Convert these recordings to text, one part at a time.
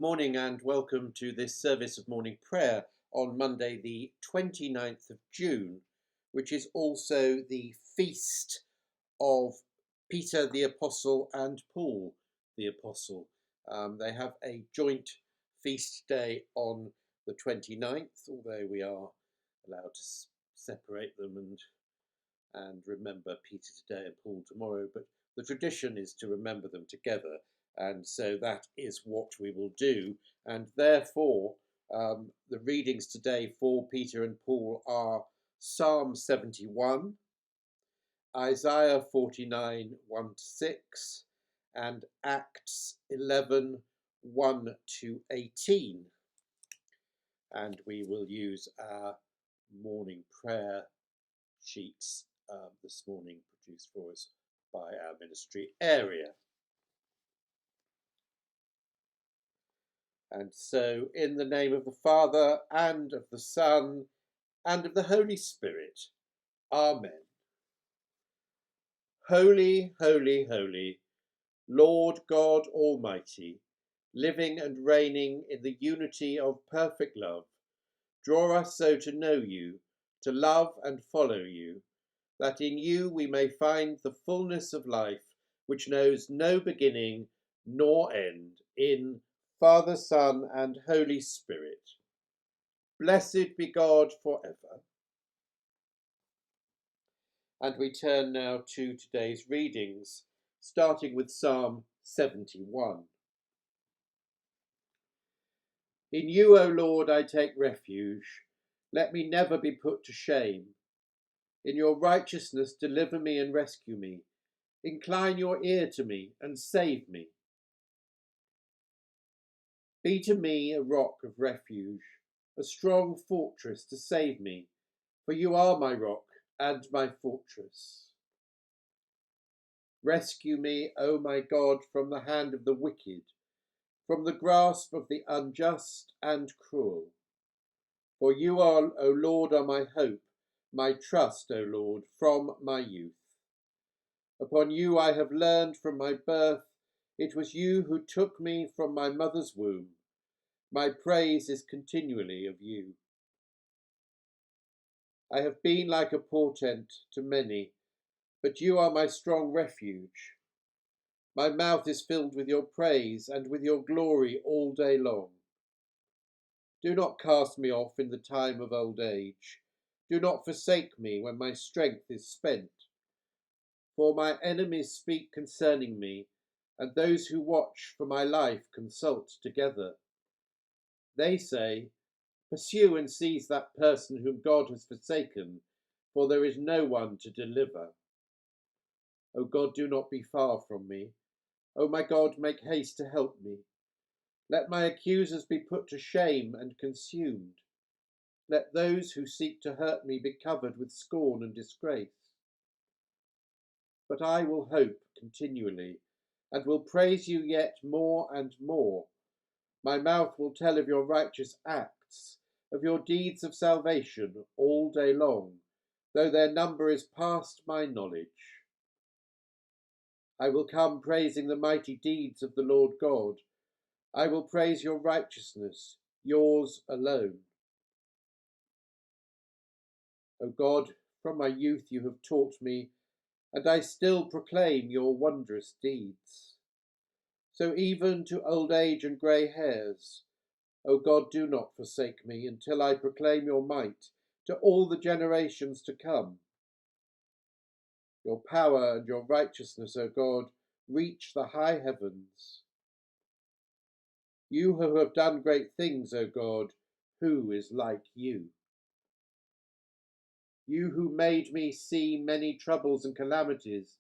Morning and welcome to this service of morning prayer on Monday the 29th of June, which is also the feast of Peter the Apostle and Paul the Apostle. They have a joint feast day on the 29th, although we are allowed to separate them and remember Peter today and Paul tomorrow, but the tradition is to remember them together. And so that is what we will do. And therefore, the readings today for Peter and Paul are Psalm 71, Isaiah 49, 1-6, and Acts 11, 1-18. And we will use our morning prayer sheets this morning, produced for us by our ministry area. And so, in the name of the Father, and of the Son, and of the Holy Spirit. Amen. Holy, holy, holy, Lord God Almighty, living and reigning in the unity of perfect love, draw us so to know you, to love and follow you, that in you we may find the fullness of life, which knows no beginning nor end, in Father, Son, and Holy Spirit. Blessed be God forever. And we turn now to today's readings, starting with Psalm 71. In you, O Lord, I take refuge. Let me never be put to shame. In your righteousness deliver me and rescue me. Incline your ear to me and save me. Be to me a rock of refuge, a strong fortress to save me, for you are my rock and my fortress. Rescue me, O my God, from the hand of the wicked, from the grasp of the unjust and cruel. For you are, O Lord, are my hope, my trust, O Lord, from my youth. Upon you I have learned from my birth. It was you who took me from my mother's womb. My praise is continually of you. I have been like a portent to many, but you are my strong refuge. My mouth is filled with your praise and with your glory all day long. Do not cast me off in the time of old age. Do not forsake me when my strength is spent. For my enemies speak concerning me, and those who watch for my life consult together. They say, pursue and seize that person whom God has forsaken, for there is no one to deliver. O God, do not be far from me. O my God, make haste to help me. Let my accusers be put to shame and consumed. Let those who seek to hurt me be covered with scorn and disgrace. But I will hope continually, and will praise you yet more and more. My mouth will tell of your righteous acts, of your deeds of salvation all day long, though their number is past my knowledge. I will come praising the mighty deeds of the Lord God. I will praise your righteousness, yours alone. O God, from my youth you have taught me, and I still proclaim your wondrous deeds. So even to old age and grey hairs, O God, do not forsake me until I proclaim your might to all the generations to come. Your power and your righteousness, O God, reach the high heavens. You who have done great things, O God, who is like you? You who made me see many troubles and calamities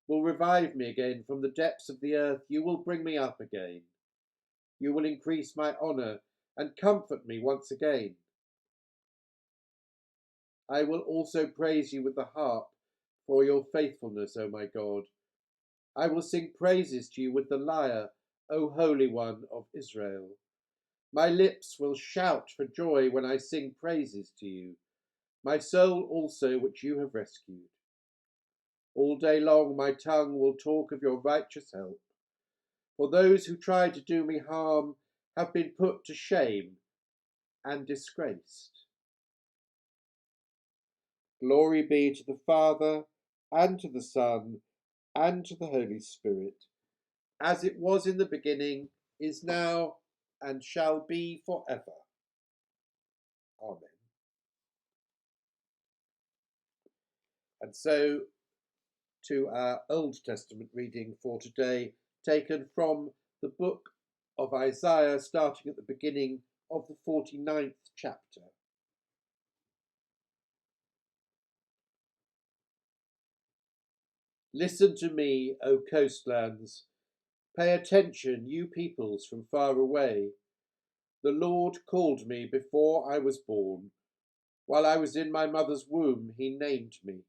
will revive me again from the depths of the earth. You will bring me up again. You will increase my honour and comfort me once again. I will also praise you with the harp for your faithfulness, O my God. I will sing praises to you with the lyre, O Holy One of Israel. My lips will shout for joy when I sing praises to you, my soul also which you have rescued. All day long my tongue will talk of your righteous help. For those who try to do me harm have been put to shame and disgraced. Glory be to the Father, and to the Son, and to the Holy Spirit, as it was in the beginning, is now, and shall be forever. Amen. And so to our Old Testament reading for today, taken from the book of Isaiah, starting at the beginning of the 49th chapter. Listen to me, O coastlands. Pay attention, you peoples from far away. The Lord called me before I was born. While I was in my mother's womb, he named me.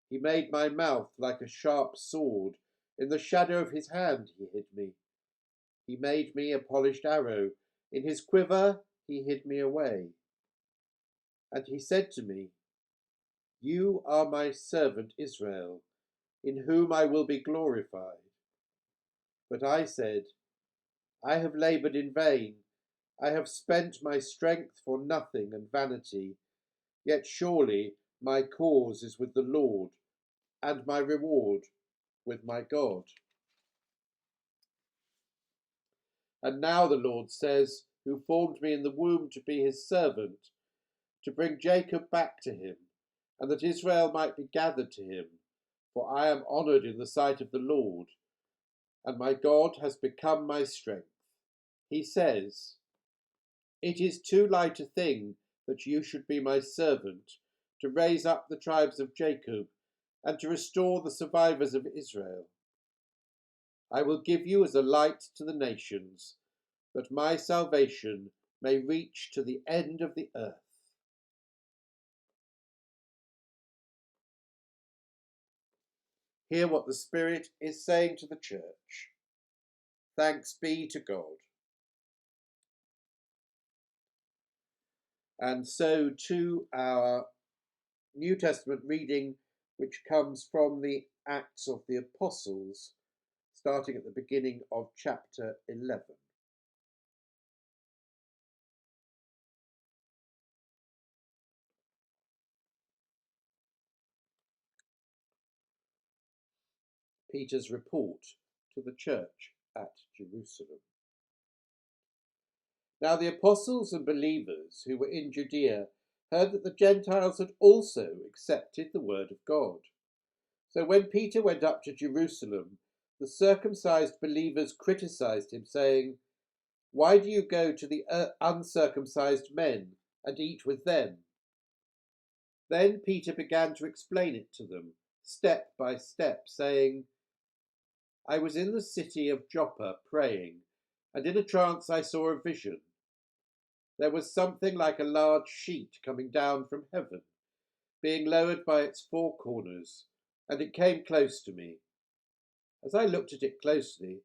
He made my mouth like a sharp sword. In the shadow of his hand he hid me. He made me a polished arrow. In his quiver he hid me away. And he said to me, You are my servant Israel, in whom I will be glorified. But I said, I have laboured in vain. I have spent my strength for nothing and vanity. Yet surely my cause is with the Lord, and my reward with my God. And now the Lord says, who formed me in the womb to be his servant, to bring Jacob back to him, and that Israel might be gathered to him. For I am honoured in the sight of the Lord, and my God has become my strength. He says, It is too light a thing that you should be my servant, to raise up the tribes of Jacob, and to restore the survivors of Israel. I will give you as a light to the nations, that my salvation may reach to the end of the earth. Hear what the Spirit is saying to the Church. Thanks be to God. And so to our New Testament reading, which comes from the Acts of the Apostles, starting at the beginning of chapter 11. Peter's report to the church at Jerusalem. Now the apostles and believers who were in Judea heard that the Gentiles had also accepted the word of God. So when Peter went up to Jerusalem, the circumcised believers criticised him, saying, Why do you go to the uncircumcised men and eat with them? Then Peter began to explain it to them, step by step, saying, I was in the city of Joppa praying, and in a trance I saw a vision. There was something like a large sheet coming down from heaven, being lowered by its four corners, and it came close to me. As I looked at it closely,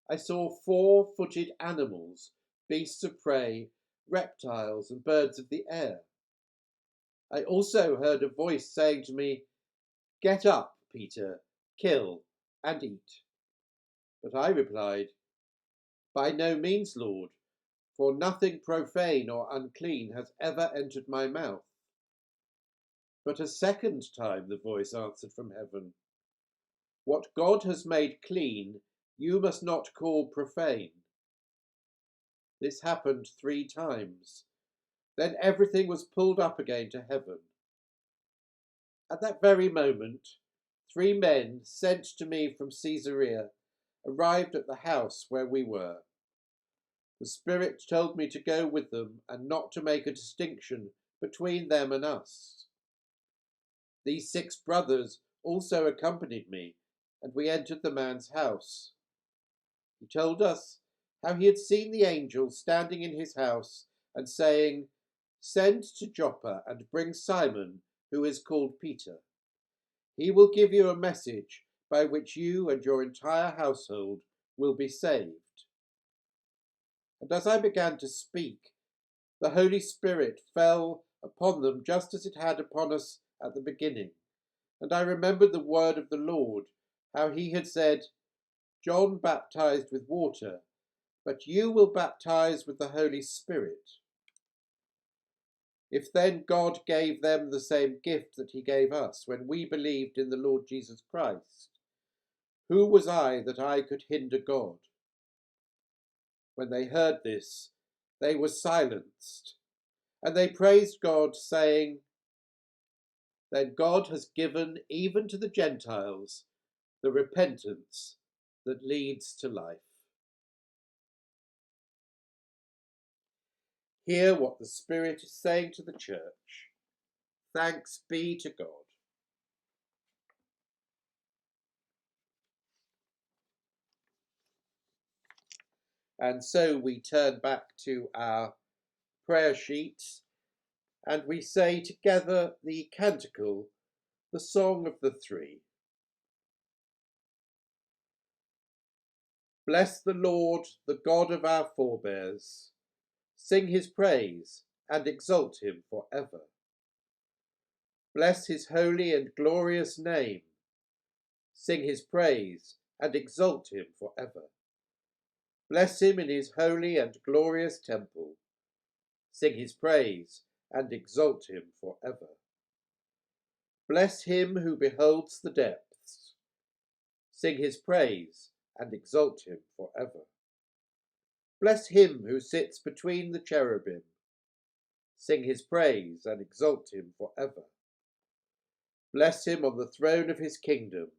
I saw 4-footed animals, beasts of prey, reptiles, and birds of the air. I also heard a voice saying to me, Get up, Peter, kill and eat. But I replied, By no means, Lord, for nothing profane or unclean has ever entered my mouth. But a second time the voice answered from heaven, What God has made clean, you must not call profane. This happened 3 times. Then everything was pulled up again to heaven. At that very moment, 3 men sent to me from Caesarea arrived at the house where we were. The Spirit told me to go with them and not to make a distinction between them and us. These 6 brothers also accompanied me, and we entered the man's house. He told us how he had seen the angel standing in his house and saying, Send to Joppa and bring Simon, who is called Peter. He will give you a message by which you and your entire household will be saved. And as I began to speak, the Holy Spirit fell upon them just as it had upon us at the beginning. And I remembered the word of the Lord, how he had said, John baptized with water, but you will baptize with the Holy Spirit. If then God gave them the same gift that he gave us when we believed in the Lord Jesus Christ, who was I that I could hinder God?" When they heard this, they were silenced, and they praised God, saying, "Then God has given even to the Gentiles the repentance that leads to life." Hear what the Spirit is saying to the church. Thanks be to God. And so we turn back to our prayer sheets and we say together the canticle, the Song of the Three. Bless the Lord, the God of our forebears. Sing his praise and exalt him for ever. Bless his holy and glorious name. Sing his praise and exalt him for ever. Bless him in his holy and glorious temple. Sing his praise and exalt him for ever. Bless him who beholds the depths. Sing his praise and exalt him for ever. Bless him who sits between the cherubim. Sing his praise and exalt him for ever. Bless him on the throne of his kingdom.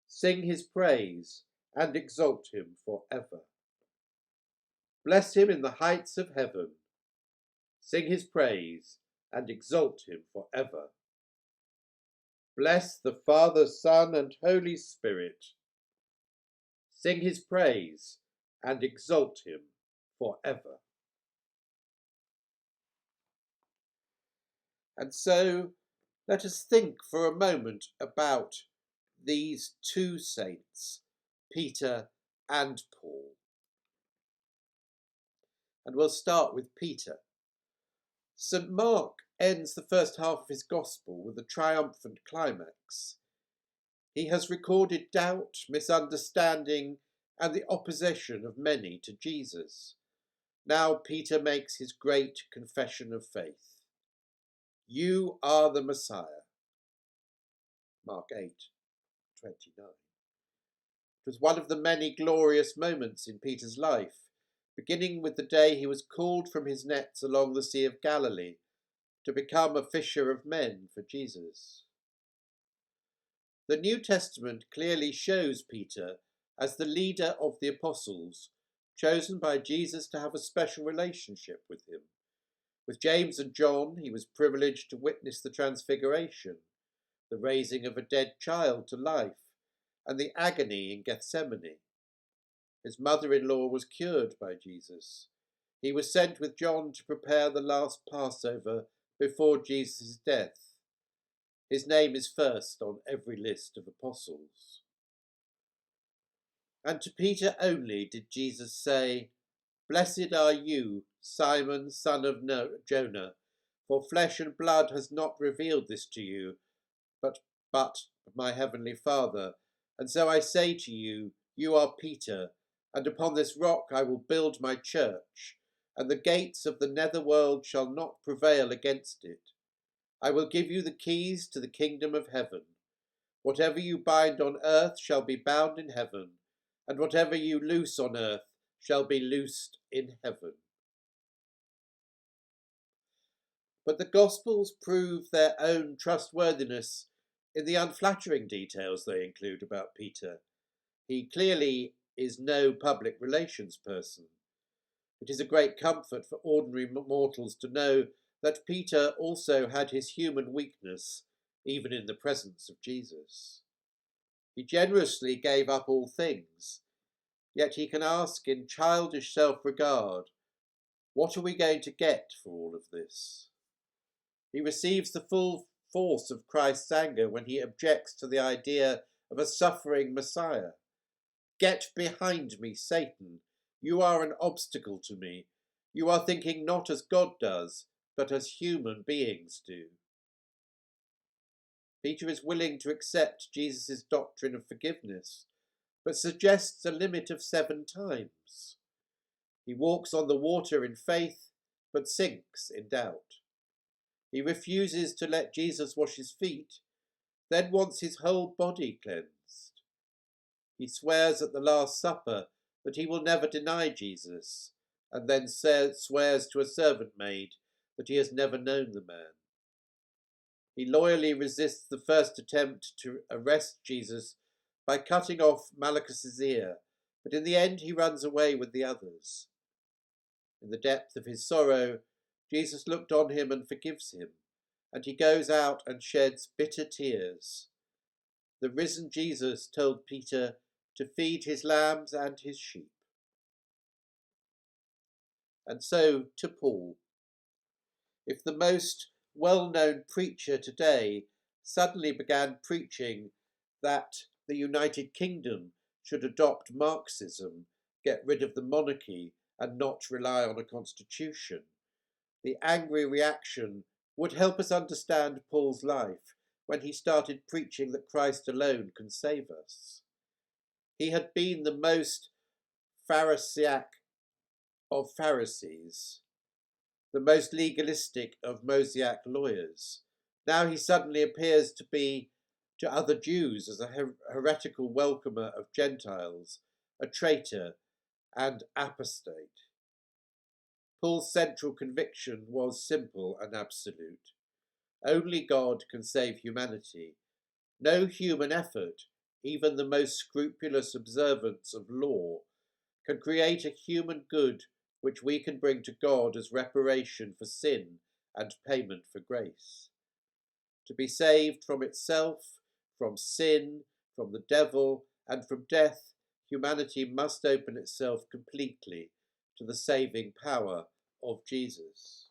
Sing his praise and exalt him for ever. Bless him in the heights of heaven. Sing his praise and exalt him for ever. Bless the Father, Son, and Holy Spirit. Sing his praise and exalt him for ever. And so let us think for a moment about these two saints, Peter and Paul. And we'll start with Peter. St. Mark ends the first half of his Gospel with a triumphant climax. He has recorded doubt, misunderstanding, and the opposition of many to Jesus. Now Peter makes his great confession of faith. You are the Messiah. Mark 8:29. It was one of the many glorious moments in Peter's life, beginning with the day he was called from his nets along the Sea of Galilee to become a fisher of men for Jesus. The New Testament clearly shows Peter as the leader of the apostles, chosen by Jesus to have a special relationship with him. With James and John, he was privileged to witness the transfiguration, the raising of a dead child to life, and the agony in Gethsemane. His mother-in-law was cured by Jesus. He was sent with John to prepare the last Passover before Jesus' death. His name is first on every list of apostles. And to Peter only did Jesus say, "Blessed are you, Simon, son of Jonah, for flesh and blood has not revealed this to you, but my heavenly Father. And so I say to you, you are Peter, and upon this rock I will build my church, and the gates of the netherworld shall not prevail against it. I will give you the keys to the kingdom of heaven. Whatever you bind on earth shall be bound in heaven, and whatever you loose on earth shall be loosed in heaven." But the Gospels prove their own trustworthiness in the unflattering details they include about Peter. He clearly is no public relations person. It is a great comfort for ordinary mortals to know that Peter also had his human weakness, even in the presence of Jesus. He generously gave up all things, yet he can ask in childish self-regard, what are we going to get for all of this? He receives the full force of Christ's anger when he objects to the idea of a suffering Messiah. "Get behind me, Satan. You are an obstacle to me. You are thinking not as God does, but as human beings do." Peter is willing to accept Jesus' doctrine of forgiveness, but suggests a limit of 7 times. He walks on the water in faith, but sinks in doubt. He refuses to let Jesus wash his feet, then wants his whole body cleansed. He swears at the Last Supper that he will never deny Jesus, and then swears to a servant maid that he has never known the man. He loyally resists the first attempt to arrest Jesus by cutting off Malchus's ear, but in the end he runs away with the others. In the depth of his sorrow, Jesus looked on him and forgives him, and he goes out and sheds bitter tears. The risen Jesus told Peter to feed his lambs and his sheep. And so to Paul. If the most well-known preacher today suddenly began preaching that the United Kingdom should adopt Marxism, get rid of the monarchy, and not rely on a constitution, the angry reaction would help us understand Paul's life when he started preaching that Christ alone can save us. He had been the most Pharisaic of Pharisees, the most legalistic of Mosaic lawyers. Now he suddenly appears to be to other Jews as a heretical welcomer of Gentiles, a traitor and apostate. Paul's central conviction was simple and absolute. Only God can save humanity. No human effort, even the most scrupulous observance of law, can create a human good which we can bring to God as reparation for sin and payment for grace. To be saved from itself, from sin, from the devil, and from death, humanity must open itself completely to the saving power of Jesus.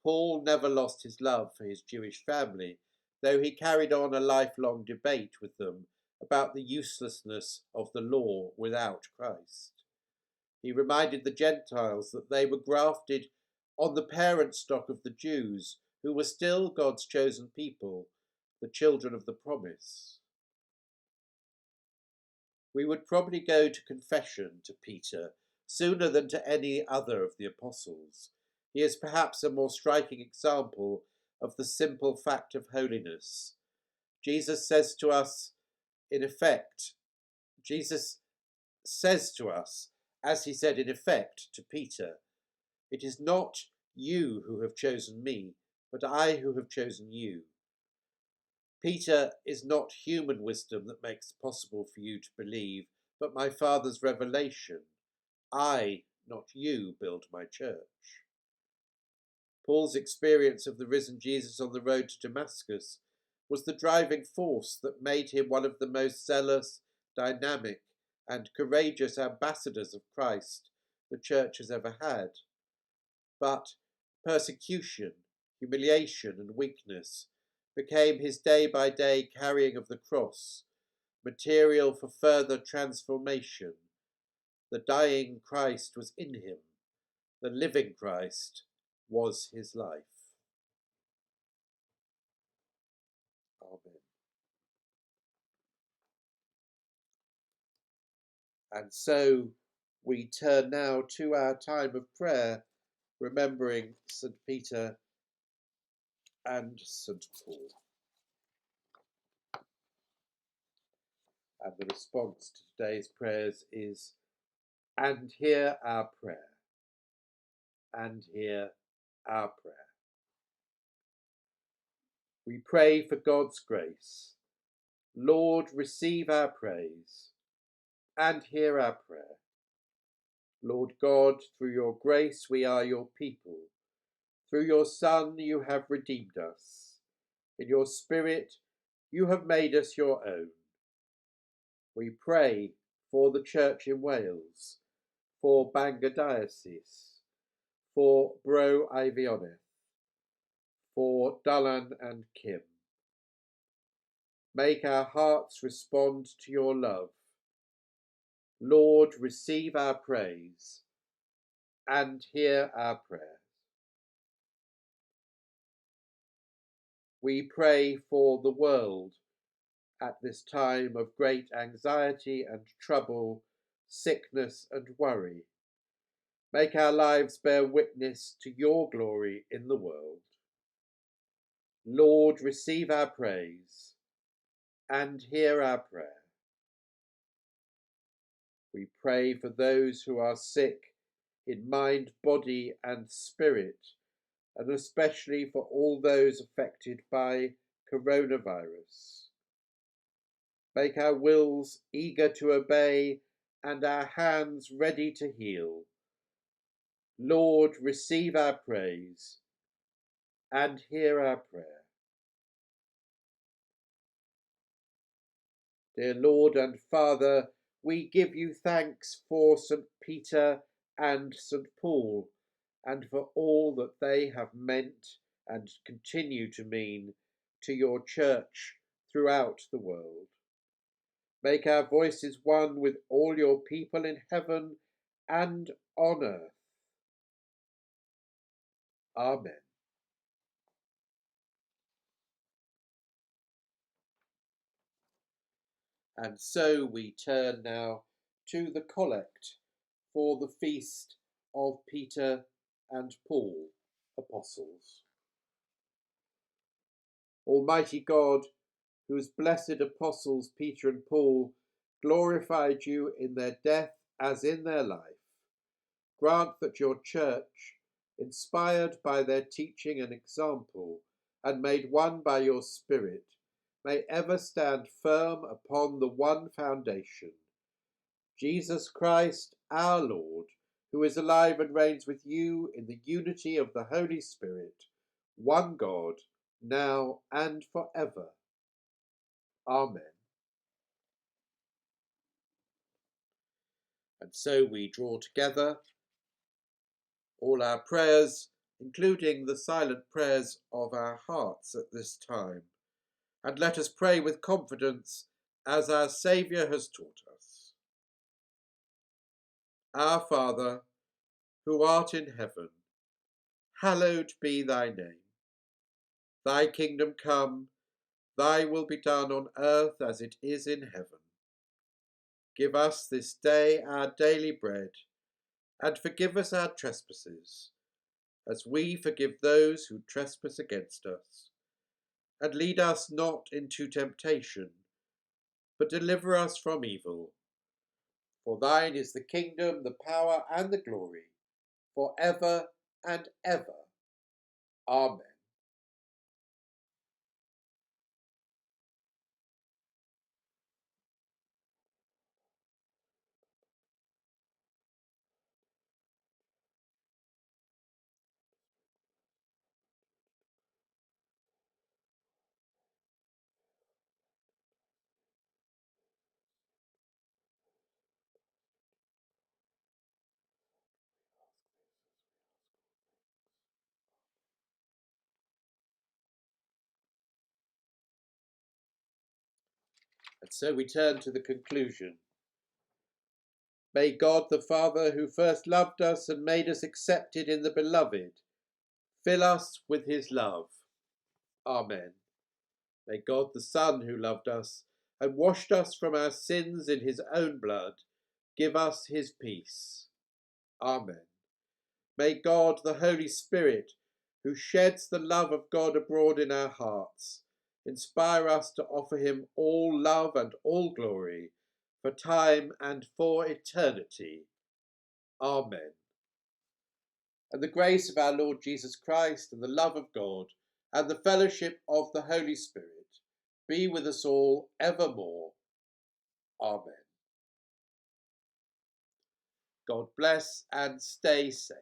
Paul never lost his love for his Jewish family, though he carried on a lifelong debate with them about the uselessness of the law without Christ. He reminded the Gentiles that they were grafted on the parent stock of the Jews, who were still God's chosen people, the children of the promise. We would probably go to confession to Peter sooner than to any other of the apostles. He is perhaps a more striking example of the simple fact of holiness. Jesus says to us, as he said in effect to Peter, "It is not you who have chosen me, but I who have chosen you." Peter is not human wisdom that makes it possible for you to believe, but my Father's revelation. I, not you, build my church. Paul's experience of the risen Jesus on the road to Damascus was the driving force that made him one of the most zealous, dynamic, and courageous ambassadors of Christ the church has ever had. But persecution, humiliation, and weakness became his day-by-day carrying of the cross, material for further transformation. The dying Christ was in him. The living Christ was his life. Amen. And so we turn now to our time of prayer, remembering St. Peter and St. Paul. And the response to today's prayers is, "And hear our prayer, and hear our prayer." We pray for God's grace. Lord, receive our praise, and hear our prayer. Lord God, through your grace we are your people. Through your Son you have redeemed us. In your Spirit you have made us your own. We pray for the Church in Wales, for Bangor Diocese, for Bro Eifionydd, for Dylan and Kim. Make our hearts respond to your love. Lord, receive our praise, and hear our prayers. We pray for the world at this time of great anxiety and trouble, sickness and worry. Make our lives bear witness to your glory in the world. Lord, receive our praise and hear our prayer. We pray for those who are sick in mind, body and spirit, and especially for all those affected by coronavirus. Make our wills eager to obey and our hands ready to heal. Lord, receive our praise and hear our prayer. Dear Lord and Father, we give you thanks for St. Peter and St. Paul, and for all that they have meant and continue to mean to your church throughout the world. Make our voices one with all your people in heaven and on earth. Amen. And so we turn now to the collect for the feast of Peter and Paul, apostles. Almighty God, whose blessed apostles Peter and Paul glorified you in their death as in their life, grant that your church, inspired by their teaching and example, and made one by your Spirit, may ever stand firm upon the one foundation, Jesus Christ our Lord, who is alive and reigns with you in the unity of the Holy Spirit, one God, now and forever. Amen. And so we draw together all our prayers, including the silent prayers of our hearts at this time, and let us pray with confidence as our Saviour has taught us. Our Father, who art in heaven, hallowed be thy name. Thy kingdom come, thy will be done on earth as it is in heaven. Give us this day our daily bread, and forgive us our trespasses, as we forgive those who trespass against us. And lead us not into temptation, but deliver us from evil. For thine is the kingdom, the power, and the glory, for ever and ever. Amen. And so we turn to the conclusion. May God the Father, who first loved us and made us accepted in the Beloved, fill us with his love. Amen. May God the Son, who loved us and washed us from our sins in his own blood, give us his peace. Amen. May God, the Holy Spirit, who sheds the love of God abroad in our hearts, inspire us to offer him all love and all glory, for time and for eternity. Amen. And the grace of our Lord Jesus Christ, and the love of God, and the fellowship of the Holy Spirit be with us all evermore. Amen. God bless and stay safe.